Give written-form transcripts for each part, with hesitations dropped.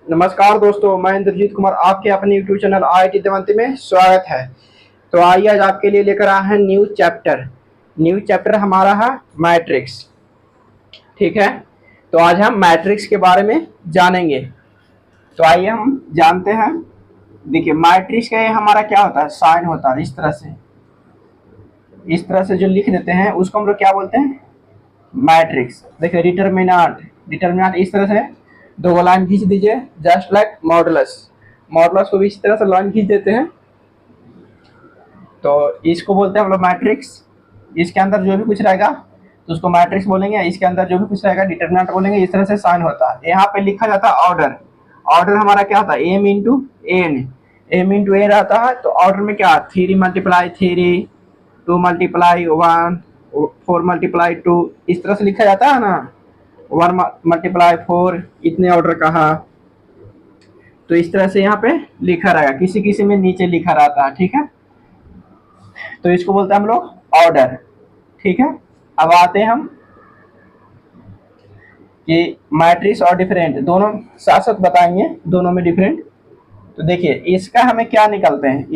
नमस्कार दोस्तों, मैं इंद्रजीत कुमार आपके अपने यूट्यूब चैनल IIT देवंती में स्वागत है। तो आइए आज आपके लिए लेकर आए हैं न्यू चैप्टर हमारा है मैट्रिक्स। ठीक है, तो आज हम मैट्रिक्स के बारे में जानेंगे। तो आइए हम जानते हैं। देखिए, मैट्रिक्स का ये हमारा क्या होता है, साइन होता है। इस तरह से जो लिख देते हैं उसको हम लोग क्या बोलते हैं, मैट्रिक्स। देखिए, डिटर्मिनेंट इस तरह से दो लाइन खींच दीजिए, जस्ट लाइक मॉडुलस। मॉडुलस को भी इस तरह से लाइन खींच देते हैं, तो इसको बोलते हैं हम लोग मैट्रिक्स। इसके अंदर जो भी कुछ रहेगा तो उसको मैट्रिक्स बोलेंगे, इसके अंदर जो भी कुछ रहेगा डिटर्मिनेंट बोलेंगे। इस तरह से साइन होता है। यहाँ पे लिखा जाता है ऑर्डर। ऑर्डर हमारा क्या होता है, एम इंटू एन रहता है। तो ऑर्डर में क्या, 3 मल्टीप्लाई 3, 2 मल्टीप्लाई 1, 4 मल्टीप्लाई 2, इस तरह से लिखा जाता है ना। 1 मल्टीप्लाई 4, इतने ऑर्डर कहा। तो इस तरह से यहाँ पे लिखा रहेगा, किसी किसी में नीचे लिखा रहता है। ठीक है, तो इसको बोलते हैं हम लोग ऑर्डर। ठीक है, अब आते हैं हम कि मैट्रिक्स और डिफरेंट दोनों साथ साथ बताएंगे, दोनों में डिफरेंट। तो देखिए, इसका हमें क्या निकलते हैं,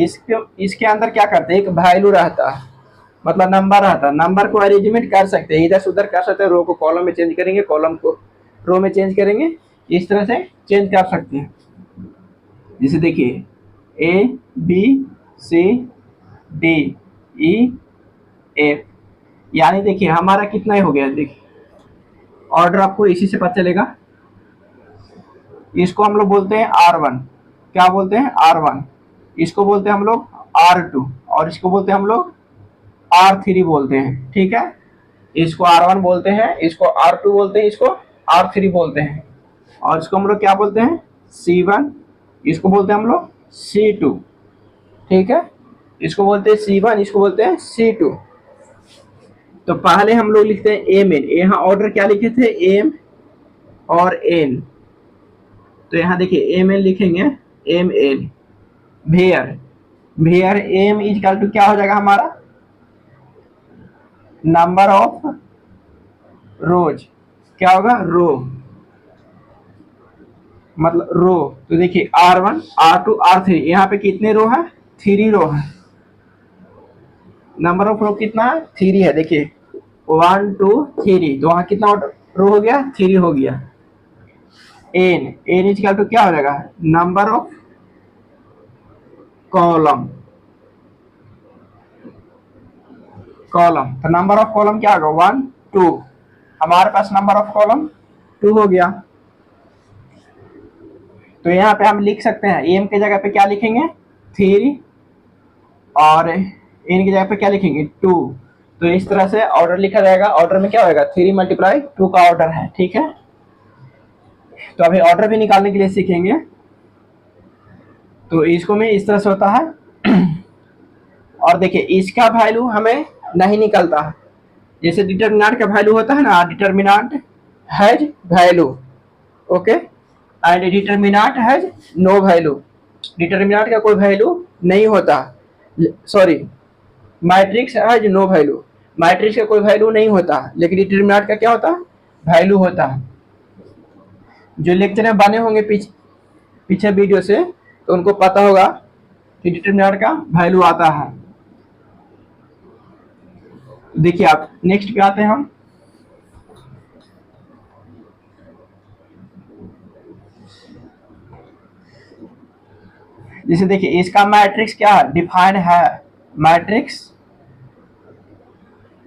इसके अंदर क्या करते हैं, एक वैल्यू रहता है, मतलब नंबर रहता है। नंबर को अरेंजमेंट कर सकते हैं, इधर से उधर कर सकते हैं। रो को कॉलम में चेंज करेंगे, कॉलम को रो में चेंज करेंगे, इस तरह से चेंज कर सकते हैं। जैसे देखिए, ABCDEF, यानी देखिए हमारा कितना हो गया। देखिए, ऑर्डर आपको इसी से पता चलेगा। इसको हम लोग बोलते हैं R1। क्या बोलते हैं, R1। इसको बोलते हैं हम लोग R2, और इसको बोलते हैं हम लोग R3 बोलते हैं। ठीक है, इसको R1 बोलते हैं, इसको R2 बोलते हैं, इसको R3 बोलते हैं। और इसको हम लोग क्या बोलते हैं, C1। इसको बोलते हैं हम लोग C2। ठीक है, इसको बोलते हैं C1, इसको बोलते हैं C2। तो पहले हम लोग लिखते हैं एम एन। यहाँ ऑर्डर क्या लिखे थे, एम और एन। तो यहाँ देखिए एम एन लिखेंगे, M N. Where M equal to क्या हो जाएगा हमारा, नंबर ऑफ रोज। क्या होगा, रो, मतलब रो। तो देखिए R1 R2 R3, यहाँ पे कितने रो है, 3 रो है। नंबर ऑफ रो कितना है, 3 है। देखिए 1 2 3, तो वहाँ कितना रो हो गया, 3 हो गया। एन इक्वल टू क्या हो जाएगा, नंबर ऑफ कॉलम। तो नंबर ऑफ कॉलम क्या होगा, 1 2। हमारे पास नंबर ऑफ कॉलम 2 हो गया। तो यहाँ पे हम लिख सकते हैं, एम के जगह पे क्या लिखेंगे, 3, और एन की जगह पे क्या लिखेंगे, 2। तो इस तरह से ऑर्डर लिखा जाएगा। ऑर्डर में क्या होगा, 3 मल्टीप्लाई 2 का ऑर्डर है। ठीक है, तो अभी ऑर्डर भी निकालने के लिए सीखेंगे। तो इसको में इस तरह से होता है। और देखिए, इसका वैल्यू हमें नहीं निकलता है। जैसे डिटर्मिनेंट का वैल्यू होता है ना, determinant has value, okay, and determinant has no value. Determinant का कोई वैल्यू नहीं होता, sorry, matrix has no value. Matrix का कोई वैल्यू नहीं होता, लेकिन डिटर्मिनेंट का क्या होता है, वैल्यू होता है। जो लेक्चर में बने होंगे पीछे वीडियो से, तो उनको पता होगा कि डिटर्मिनेंट का वैल्यू आता है। देखिए, आप नेक्स्ट पे आते हैं हम। जैसे देखिए, इसका मैट्रिक्स क्या है, डिफाइन है। मैट्रिक्स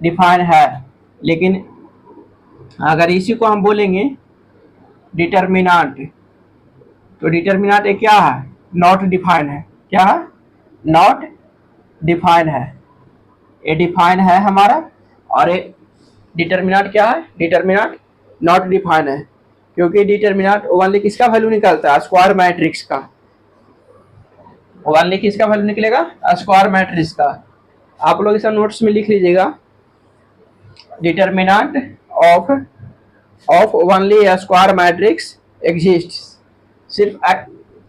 डिफाइन है, लेकिन अगर इसी को हम बोलेंगे डिटर्मिनेंट, तो डिटर्मिनेंट एक क्या है, नॉट डिफाइन है। क्या है, नॉट डिफाइन है। ये डिफाइन है हमारा, और ये डिटर्मिनेंट क्या है, डिटर्मिनेंट नॉट डिफाइन है। क्योंकि डिटर्मिनेंट ओनली किसका वैल्यू निकालता है, स्क्वायर मैट्रिक्स का। ओनली किसका वैल्यू निकलेगा, स्क्वायर मैट्रिक्स का। आप लोग इसे नोट्स में लिख लीजिएगा, determinant of only square matrix exist. सिर्फ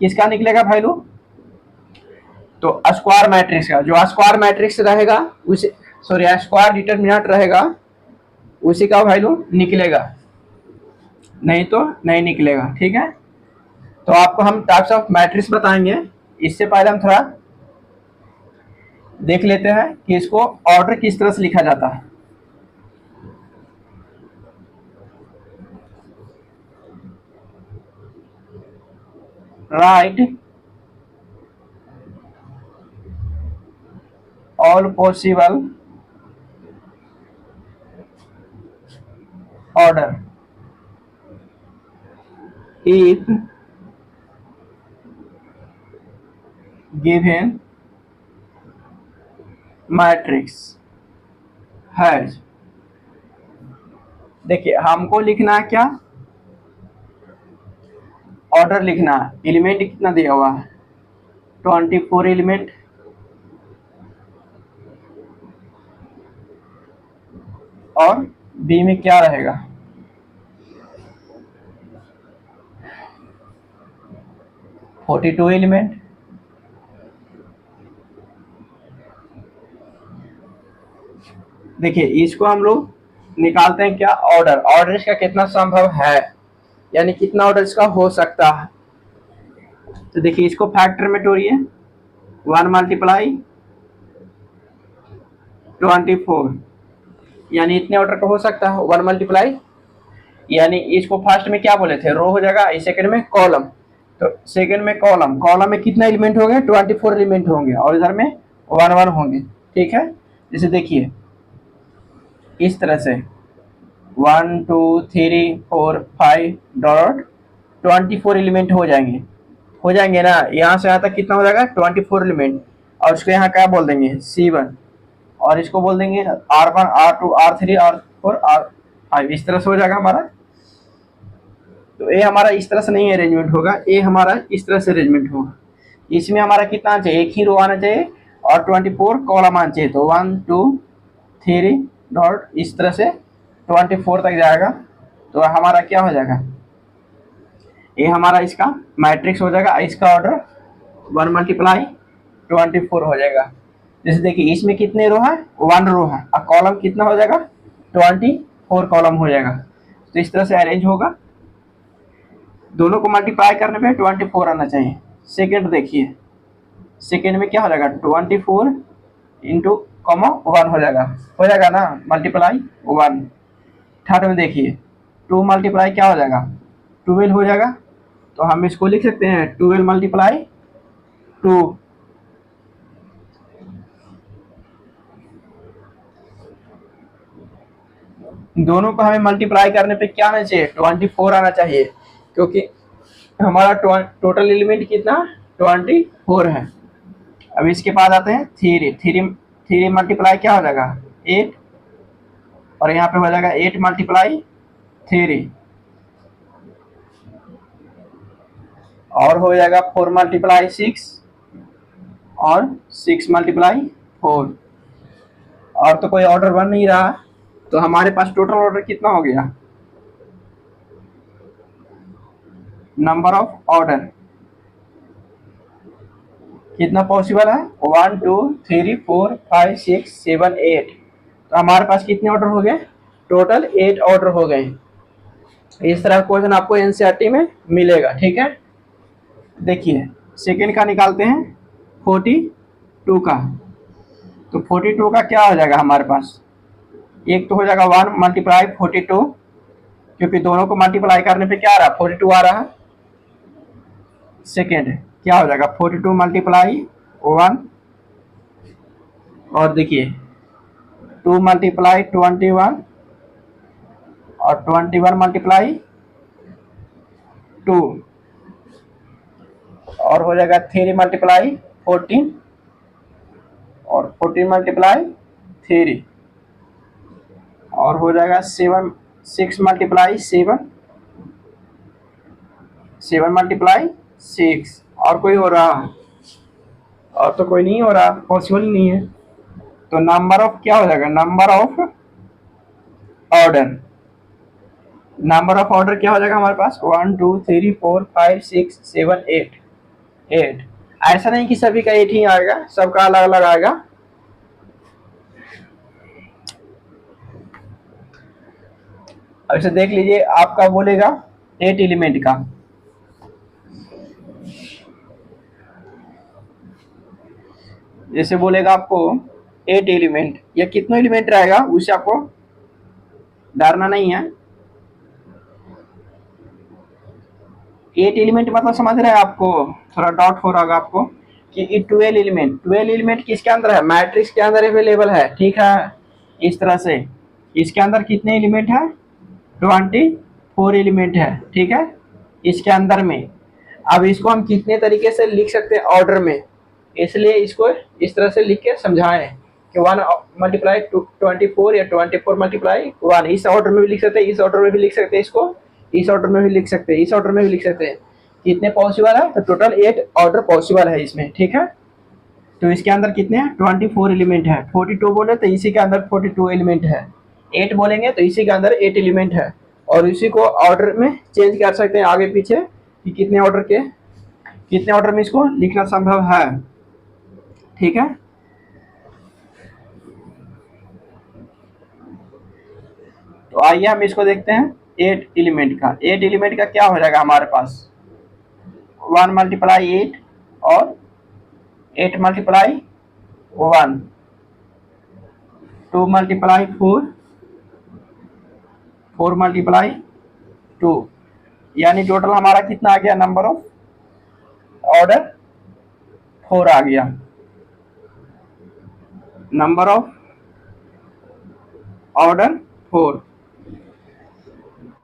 किसका निकलेगा वैल्यू, तो स्क्वायर मैट्रिक्स का। जो स्क्वायर मैट्रिक्स रहेगा उसे, सॉरी, स्क्वायर डिटर्मिनेंट रहेगा, उसी का वैल्यू निकलेगा, नहीं तो नहीं निकलेगा। ठीक है, तो आपको हम टाइप्स ऑफ मैट्रिक्स बताएंगे। इससे पहले हम थोड़ा देख लेते हैं कि इसको ऑर्डर किस तरह से लिखा जाता है। Right all possible order if given matrix has। देखिए हमको लिखना है क्या, ऑर्डर लिखना है। एलिमेंट कितना दिया हुआ है, 24 एलिमेंट। और बी में क्या रहेगा, 42 एलिमेंट। देखिए इसको हम लोग निकालते हैं क्या, ऑर्डर। ऑर्डर इसका कितना संभव है, यानी कितना ऑर्डर इसका हो सकता है। तो देखिए इसको फैक्टर में तोड़िए, 1 मल्टीप्लाई 24, यानी इतने ऑर्डर का हो सकता है 1 मल्टीप्लाई, यानी इसको फर्स्ट में क्या बोले थे, रो हो जाएगा, सेकंड में कॉलम। तो सेकंड में कॉलम, कॉलम में कितना एलिमेंट होंगे, 24 एलिमेंट होंगे, और इधर में 1 1 होंगे। ठीक है, जैसे देखिए इस तरह से 1 2 3 4 5 डॉट 24 एलिमेंट हो जाएंगे ना। यहाँ से यहाँ तक कितना हो जाएगा, 24 एलिमेंट। और उसको यहाँ क्या बोल देंगे, C1, और इसको बोल देंगे R1 R2 R3 R4 R5। इस तरह से हो जाएगा हमारा। तो ये हमारा इस तरह से नहीं अरेंजमेंट होगा, ये हमारा इस तरह से अरेंजमेंट होगा। इसमें हमारा कितना आना चाहिए, एक ही रो आना चाहिए और 24 कॉलम आना चाहिए। तो 1 2 3 डॉट इस तरह से 24 तक जाएगा। तो हमारा क्या हो जाएगा, ये हमारा इसका मैट्रिक्स हो जाएगा। इसका ऑर्डर 1 मल्टीप्लाई 24 हो जाएगा। जैसे देखिए इसमें कितने रो है, 1 रो है, और कॉलम कितना हो जाएगा, 24 कॉलम हो जाएगा। तो इस तरह से अरेंज होगा। दोनों को मल्टीप्लाई करने पे 24 आना चाहिए। सेकेंड देखिए, सेकेंड में क्या हो जाएगा, 24 इंटू कॉमा 1 हो जाएगा ना, मल्टीप्लाई 1। थर्ड में देखिए 2 मल्टीप्लाई क्या हो जाएगा, 12 हो जाएगा। तो हम इसको लिख सकते हैं 12 मल्टीप्लाई 2। दोनों को हमें मल्टीप्लाई करने पे क्या आना चाहिए, 24 आना चाहिए, क्योंकि हमारा टोटल एलिमेंट कितना, 24 है। अब इसके बाद आते हैं 3 मल्टीप्लाई क्या हो जाएगा, 8, और यहाँ पे हो जाएगा 8 मल्टीप्लाई 3, और हो जाएगा 4 मल्टीप्लाई 6, और 6 मल्टीप्लाई 4। और तो कोई ऑर्डर बन नहीं रहा, तो हमारे पास टोटल ऑर्डर कितना हो गया, नंबर ऑफ ऑर्डर कितना पॉसिबल है, 1 2 3 4 5 6 7 8। तो हमारे पास कितने ऑर्डर हो गए, टोटल 8 ऑर्डर हो गए। इस तरह क्वेश्चन आपको एनसीईआरटी में मिलेगा। ठीक है, देखिए सेकेंड का निकालते हैं 42 का। तो 42 का क्या हो जाएगा हमारे पास, एक तो हो जाएगा 1 मल्टीप्लाई 42, क्योंकि दोनों को मल्टीप्लाई करने पे क्या आ रहा है, 42 आ रहा है। सेकेंड क्या हो जाएगा, 42 मल्टीप्लाई 1, और देखिए 2 मल्टीप्लाई 21, और 21 मल्टीप्लाई 2, और हो जाएगा 3 मल्टीप्लाई 14, और 14 मल्टीप्लाई 3, और हो जाएगा 6 मल्टीप्लाई 7, 7 मल्टीप्लाई 6। और कोई हो रहा है, और तो कोई नहीं हो रहा, पॉसिबल नहीं है। तो नंबर ऑफ क्या हो जाएगा, number of order, number of order क्या हो जाएगा हमारे पास, 1 2 3 4 5 6 7 8 8। ऐसा नहीं कि सभी का 8 ही आएगा, सबका अलग अलग आएगा। अब इसे देख लीजिए, आपका बोलेगा 8 एलिमेंट का, जैसे बोलेगा आपको 8 एलिमेंट या कितने एलिमेंट रहेगा उससे आपको डरना नहीं है। 8 एलिमेंट मतलब समझ रहे हैं आपको, थोड़ा डाउट हो रहा होगा आपको कि 12 एलिमेंट किसके अंदर है, मैट्रिक्स के अंदर अवेलेबल है, ठीक है। इस तरह से इसके अंदर कितने एलिमेंट है, 24 एलिमेंट है, ठीक है, इसके अंदर में। अब इसको हम कितने तरीके से लिख सकते हैं ऑर्डर में, इसलिए इसको इस तरह से लिख के समझाएं कि 1 मल्टीप्लाई 24 या 24 मल्टीप्लाई 1, इस ऑर्डर में भी लिख सकते हैं, इस ऑर्डर में भी लिख सकते हैं, इसको इस ऑर्डर में भी लिख सकते हैं, इस ऑर्डर में भी लिख सकते हैं। कितने पॉसिबल है, तो टोटल 8 ऑर्डर पॉसिबल है इसमें, ठीक है। तो इसके अंदर कितने हैं, 24 एलिमेंट है। 42 बोले तो इसी के अंदर 42 एलिमेंट है। 8 बोलेंगे तो इसी के अंदर 8 एलिमेंट है। और इसी को ऑर्डर में चेंज कर सकते हैं आगे पीछे कि कितने ऑर्डर में इसको लिखना संभव है, ठीक है। तो आइए हम इसको देखते हैं 8 एलिमेंट का। 8 एलिमेंट का क्या हो जाएगा हमारे पास, 1 मल्टीप्लाई 8 और 8 मल्टीप्लाई 1, 2 मल्टीप्लाई 4, 4 मल्टीप्लाई 2, यानी टोटल हमारा कितना आ गया, नंबर ऑफ ऑर्डर 4 आ गया। Number of order 4।